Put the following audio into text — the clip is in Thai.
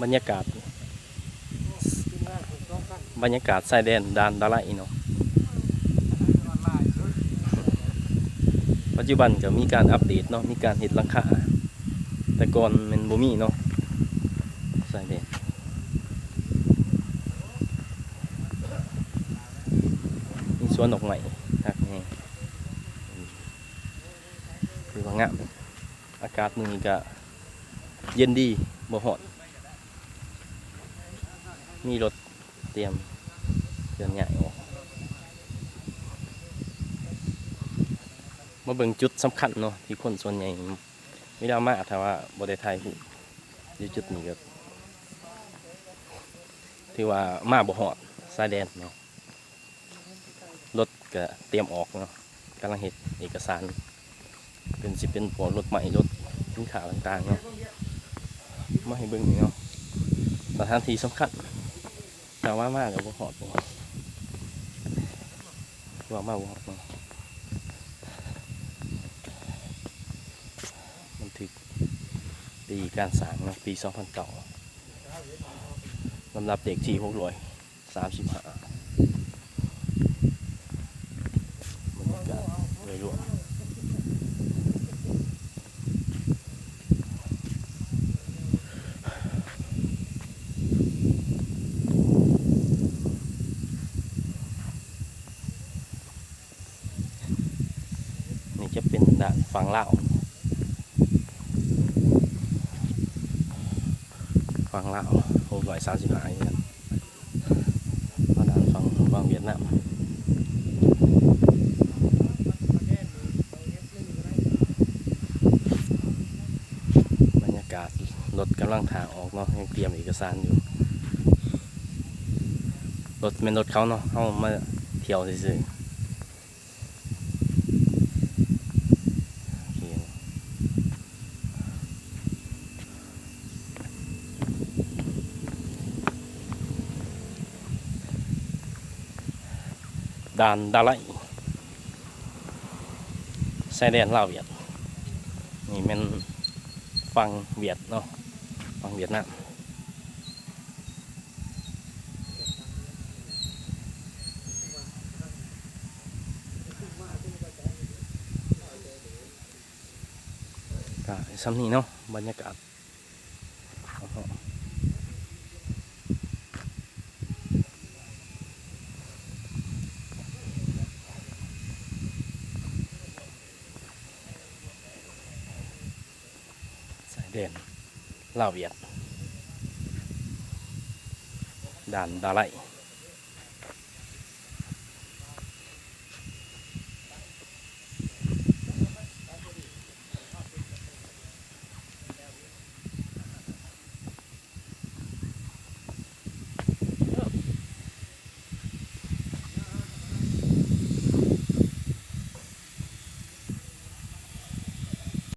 รรยากาศชายแดนด่านดาไลเนาะปัจจุบันก็มีการอัปเดตเนาะมีการเฮ็ดหลังคาแต่ก่อนมันบ่มีเนาะชายแดนมีสวนดอกไม้ครับนี่คือว่างามอากาศมื้อนี้ก็เย็นดีบ่ร้อนมีรถเตรียมเคลื่อนย้ายออกมาเบิ่งจุดสำคัญเนาะที่คนส่วนใหญ่ไม่ได้มาถ้าว่าบ่ได้ถ่ายรูปอยู่จุดนี้ก็ถือว่ามาบ่ฮอดชายแดนเนาะรถก็เตรียมออกเนาะกำลังเฮ็ดเอกสารเป็นพวกรถใหม่รถสินค้าต่างๆเนาะมาให้เบิ่งนี่เนาะสถานที่สำคัญแต่ว่ามาก็บ่ฮอดว่ามาบ่ฮอดเนาะมันถึกปีการสร้างเนาะปี2009ลำดับเด็กที่635บรรยากาศโดยรวมนี่จะเป็นด้านฝั่งลาว635อย่างนั้นมาด้านฝั่งเวียดนามบรรยากาศรถกำลังทางออกเนาะยังเตรียมเอกสารอยู่รถเป็นรถเขาเนาะเขามาเที่ยวซื่อด่านดาไลชายแดนลาวเวียดนี่เป็นฝั่งเวียดเนาะฝั่งเวียดนามก็ซ้ำนี้เนาะบรรยากาศเด่นลาวเวียดด่านดาไล